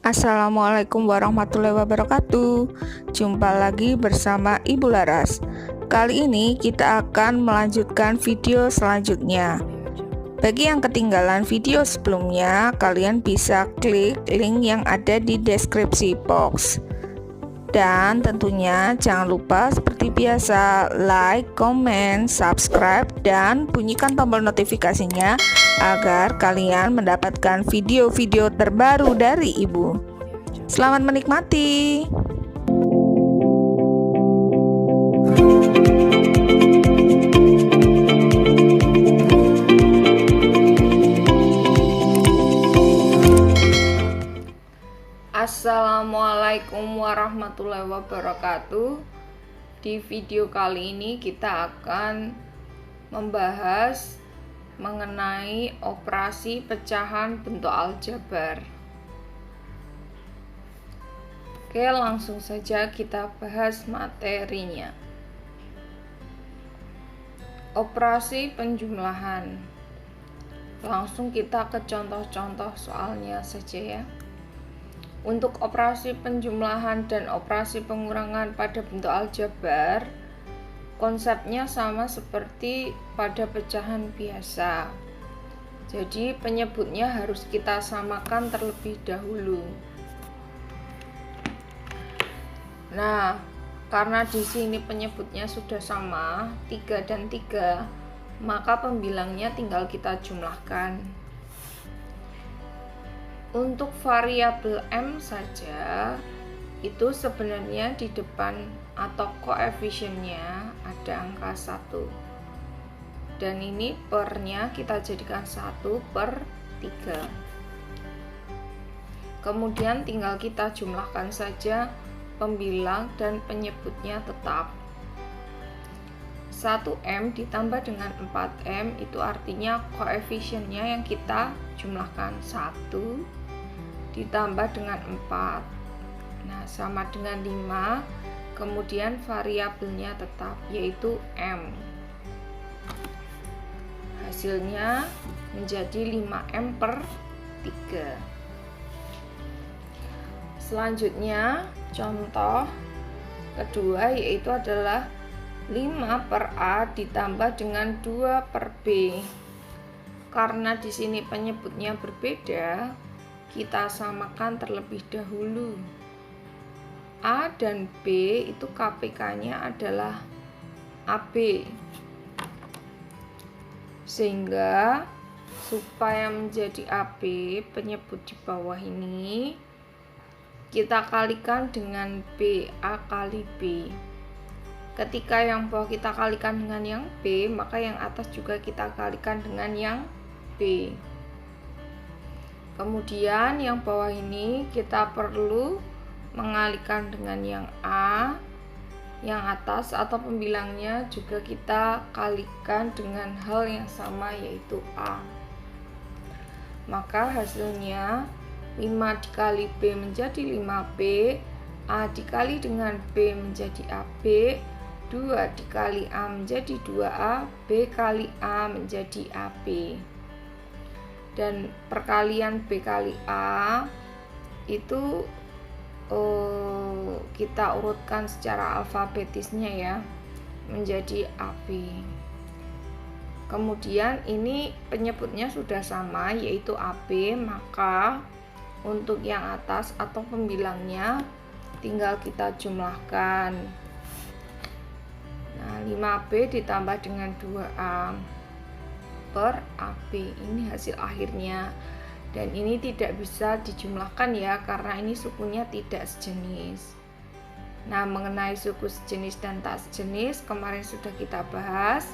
Assalamualaikum warahmatullahi wabarakatuh. Jumpa lagi bersama Ibu Laras. Kali ini kita akan melanjutkan video selanjutnya. Bagi yang ketinggalan video sebelumnya, kalian bisa klik link yang ada di deskripsi box. Dan tentunya jangan lupa seperti biasa like, comment, subscribe, dan bunyikan tombol notifikasinya agar kalian mendapatkan video-video terbaru dari Ibu. Selamat menikmati. Assalamualaikum warahmatullahi wabarakatuh. Di video kali ini kita akan membahas mengenai operasi pecahan bentuk aljabar. Oke, langsung saja kita bahas materinya. Operasi penjumlahan. Langsung kita ke contoh-contoh soalnya saja ya. Untuk operasi penjumlahan dan operasi pengurangan pada bentuk aljabar, konsepnya sama seperti pada pecahan biasa. Jadi penyebutnya harus kita samakan terlebih dahulu. Nah, karena di sini penyebutnya sudah sama, 3 dan 3, maka pembilangnya tinggal kita jumlahkan. Untuk variabel M saja, itu sebenarnya di depan atau koefisiennya ada angka 1. Dan ini pernya kita jadikan 1/3. Kemudian tinggal kita jumlahkan saja pembilang dan penyebutnya tetap. 1M ditambah dengan 4M itu artinya koefisiennya yang kita jumlahkan 1 ditambah dengan 4. Nah, sama dengan 5. Kemudian variabelnya tetap yaitu M. Hasilnya menjadi 5M/3. Selanjutnya contoh kedua yaitu adalah 5/A ditambah dengan 2/B. Karena di sini penyebutnya berbeda, kita samakan terlebih dahulu. A dan B itu KPK-nya adalah AB. Sehingga supaya menjadi AB, penyebut di bawah ini kita kalikan dengan B, A kali B. Ketika yang bawah kita kalikan dengan yang B, maka yang atas juga kita kalikan dengan yang B. Kemudian yang bawah ini kita perlu mengalihkan dengan yang A, yang atas atau pembilangnya juga kita kalikan dengan hal yang sama yaitu A. Maka hasilnya 5 dikali B menjadi 5B, A dikali dengan B menjadi AB, 2 dikali A menjadi 2A, B kali A menjadi AB. Dan perkalian B kali A itu kita urutkan secara alfabetisnya ya menjadi AB. Kemudian ini penyebutnya sudah sama yaitu AB, maka untuk yang atas atau pembilangnya tinggal kita jumlahkan. Nah, 5B ditambah dengan 2A per AB, ini hasil akhirnya. Dan ini tidak bisa dijumlahkan ya karena ini sukunya tidak sejenis. Nah, mengenai suku sejenis dan tak sejenis kemarin sudah kita bahas.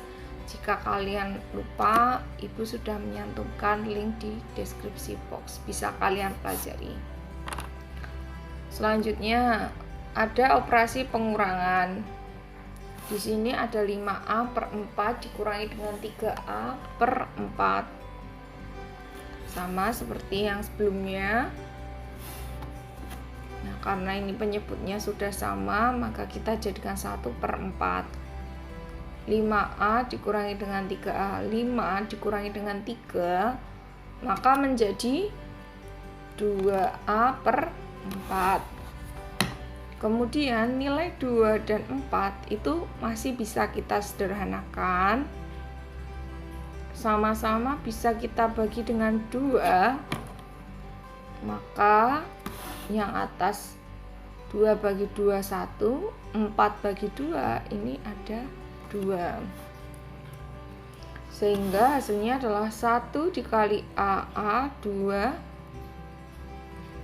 Jika kalian lupa, Ibu sudah menyantumkan link di deskripsi box, bisa kalian pelajari. Selanjutnya ada operasi pengurangan. Di sini ada 5A/4 dikurangi dengan 3A/4. Sama seperti yang sebelumnya. Nah, karena ini penyebutnya sudah sama, maka kita jadikan 1/4. 5A dikurangi dengan 3A, 5 dikurangi dengan 3, maka menjadi 2A per 4. Kemudian nilai 2 dan 4 itu masih bisa kita sederhanakan. Sama-sama bisa kita bagi dengan 2. Maka yang atas 2 bagi 2 1, 4 bagi 2 ini ada 2. Sehingga hasilnya adalah 1 dikali AA 2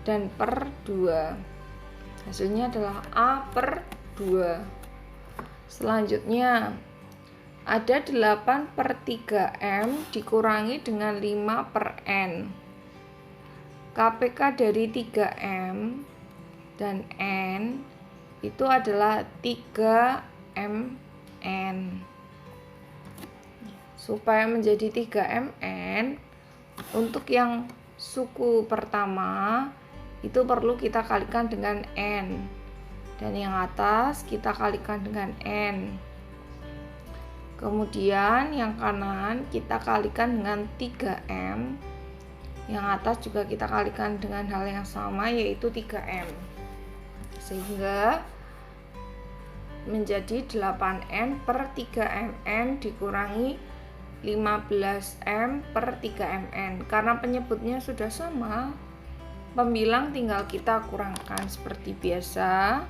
dan per 2. Hasilnya adalah A per 2. Selanjutnya ada 8 per 3M dikurangi dengan 5 per N. KPK dari 3M dan N itu adalah 3MN. Supaya menjadi 3MN, untuk yang suku pertama itu perlu kita kalikan dengan N, dan yang atas kita kalikan dengan N. Kemudian yang kanan kita kalikan dengan 3M, yang atas juga kita kalikan dengan hal yang sama, yaitu 3M, sehingga menjadi 8N per 3MN dikurangi 15M per 3MN. Karena penyebutnya sudah sama, pembilang tinggal kita kurangkan seperti biasa,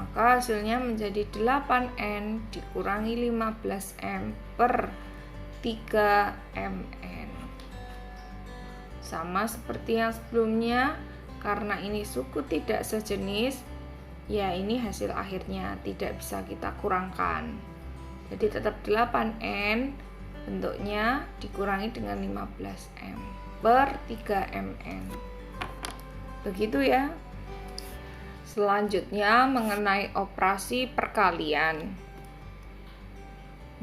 maka hasilnya menjadi 8N dikurangi 15M per 3MN. Sama seperti yang sebelumnya, karena ini suku tidak sejenis, ya ini hasil akhirnya tidak bisa kita kurangkan. Jadi tetap 8N bentuknya dikurangi dengan 15M per 3MN. Begitu ya. Selanjutnya mengenai operasi perkalian.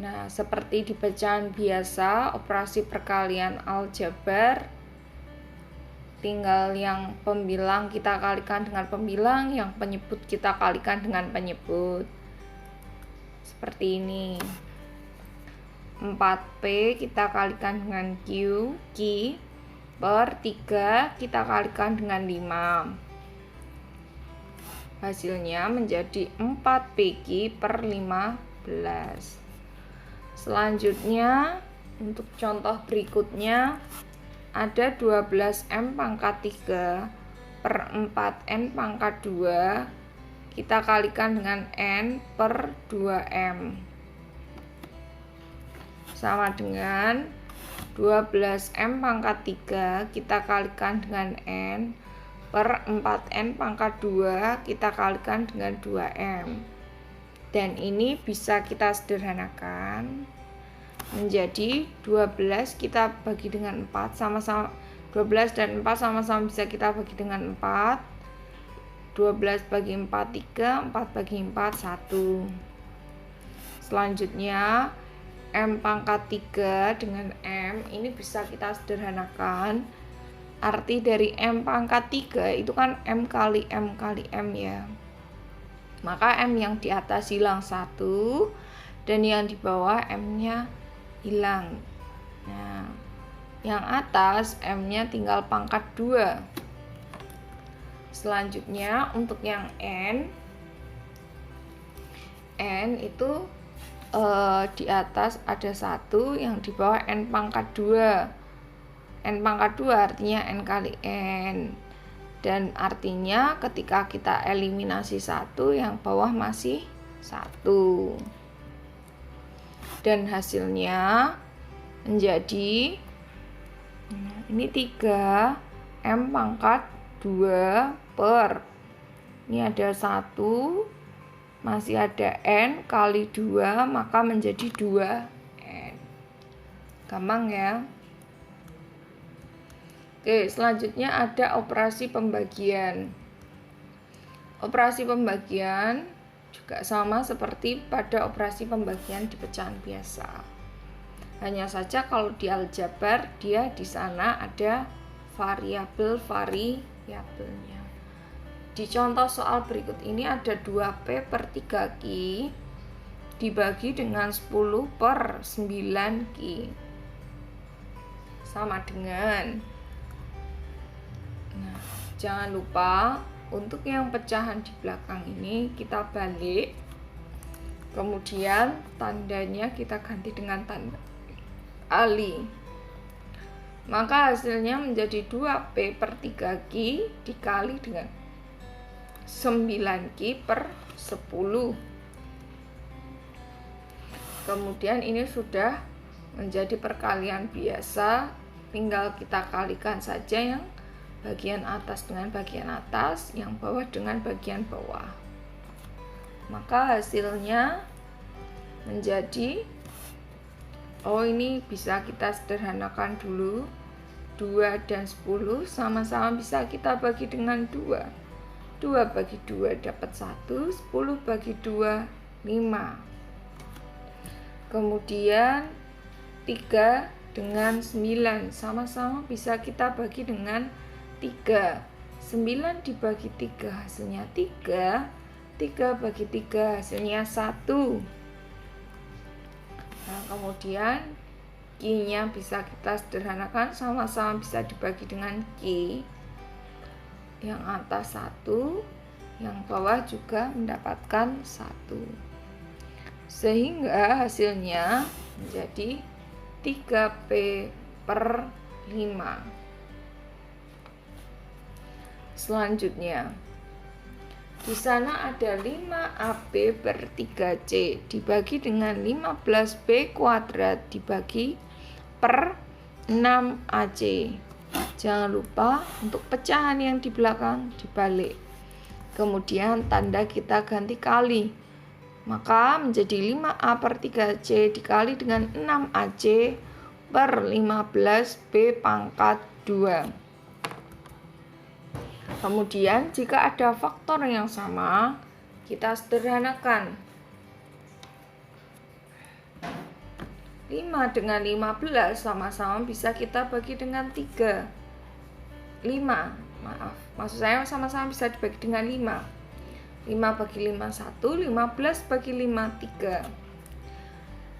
Nah, seperti di bacaan biasa, operasi perkalian aljabar, tinggal yang pembilang kita kalikan dengan pembilang, yang penyebut kita kalikan dengan penyebut. Seperti ini. 4P kita kalikan dengan Q per 3 kita kalikan dengan 5. Hasilnya menjadi 4PQ per 15. Selanjutnya untuk contoh berikutnya ada 12M pangkat 3 per 4N pangkat 2 kita kalikan dengan N per 2M, sama dengan 12M pangkat 3 kita kalikan dengan N per 4N pangkat 2 kita kalikan dengan 2M. Dan ini bisa kita sederhanakan menjadi 12 kita bagi dengan 4, sama-sama 12 dan 4 sama-sama bisa kita bagi dengan 4. 12 bagi 4 3, 4 bagi 4 1. Selanjutnya M pangkat 3 dengan M ini bisa kita sederhanakan. Arti dari M pangkat 3 itu kan M kali M kali M ya. Maka M yang di atas hilang 1 dan yang di bawah M-nya hilang. Nah, yang atas M-nya tinggal pangkat 2. Selanjutnya untuk yang N itu di atas ada 1, yang di bawah N pangkat 2. N pangkat 2 artinya N kali N. Dan artinya ketika kita eliminasi 1, yang bawah masih 1. Dan hasilnya menjadi ini 3 M pangkat 2 per, ini ada 1, masih ada N kali 2, maka menjadi 2N. Gampang ya. Oke, selanjutnya ada operasi pembagian. Operasi pembagian juga sama seperti pada operasi pembagian di pecahan biasa. Hanya saja kalau di aljabar dia di sana ada variabelnya. Di contoh soal berikut ini ada 2P per 3Q dibagi dengan 10 per 9Q. Sama dengan, Nah, jangan lupa untuk yang pecahan di belakang ini kita balik, kemudian tandanya kita ganti dengan tanda kali. Maka hasilnya menjadi 2P per 3Q dikali dengan 9Q per 10. Kemudian ini sudah menjadi perkalian biasa, tinggal kita kalikan saja yang bagian atas dengan bagian atas, yang bawah dengan bagian bawah. Maka hasilnya menjadi, ini bisa kita sederhanakan dulu. 2 dan 10 sama-sama bisa kita bagi dengan 2. 2 bagi 2 dapat 1, 10 bagi 2, 5. Kemudian 3 dengan 9 sama-sama bisa kita bagi dengan 3. 9 dibagi 3 hasilnya 3. 3 bagi 3 hasilnya 1. Nah, kemudian Q-nya bisa kita sederhanakan, sama-sama bisa dibagi dengan Q. Yang atas 1, yang bawah juga mendapatkan 1. Sehingga hasilnya menjadi 3P per 5. Selanjutnya, di sana ada 5AB per 3C dibagi dengan 15B kuadrat dibagi per 6AC. Jangan lupa untuk pecahan yang di belakang dibalik. Kemudian tanda kita ganti kali. Maka menjadi 5A per 3C dikali dengan 6AC per 15B pangkat 2. Kemudian jika ada faktor yang sama, kita sederhanakan. 5 dengan 15 sama-sama bisa kita bagi dengan 3. 5, maksud saya sama-sama bisa dibagi dengan 5. 5 bagi 5, 1, 15 bagi 5, 3.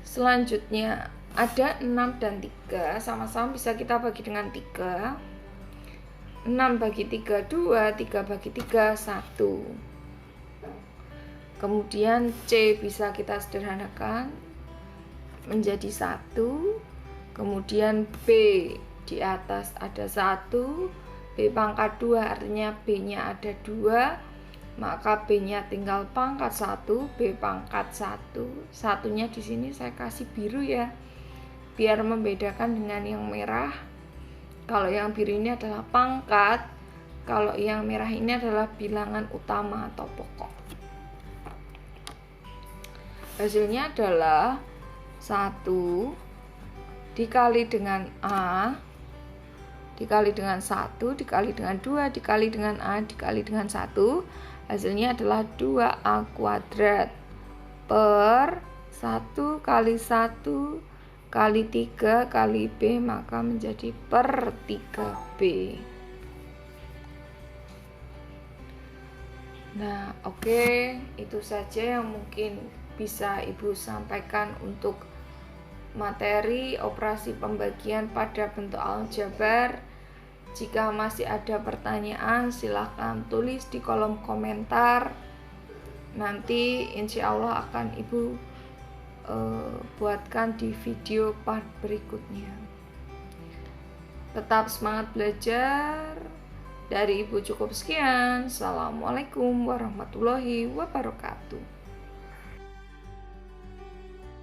Selanjutnya ada 6 dan 3 sama-sama bisa kita bagi dengan 3. 6 bagi 3, 2, 3 bagi 3, 1. Kemudian C bisa kita sederhanakan menjadi 1. Kemudian B di atas ada 1, B pangkat 2 artinya B-nya ada 2, maka B-nya tinggal pangkat 1, B pangkat 1. Satunya di sini saya kasih biru ya, biar membedakan dengan yang merah. Kalau yang biru ini adalah pangkat, kalau yang merah ini adalah bilangan utama atau pokok. Hasilnya adalah 1 dikali dengan A dikali dengan 1 dikali dengan 2 dikali dengan A dikali dengan 1, hasilnya adalah 2A kuadrat per 1 kali 1 kali 3 kali B, maka menjadi per 3B. Nah, oke, itu saja yang mungkin bisa Ibu sampaikan untuk materi operasi pembagian pada bentuk aljabar. Jika masih ada pertanyaan, silahkan tulis di kolom komentar. Nanti insya Allah akan Ibu buatkan di video part berikutnya. Tetap semangat belajar. Dari Ibu cukup sekian. Assalamualaikum warahmatullahi wabarakatuh.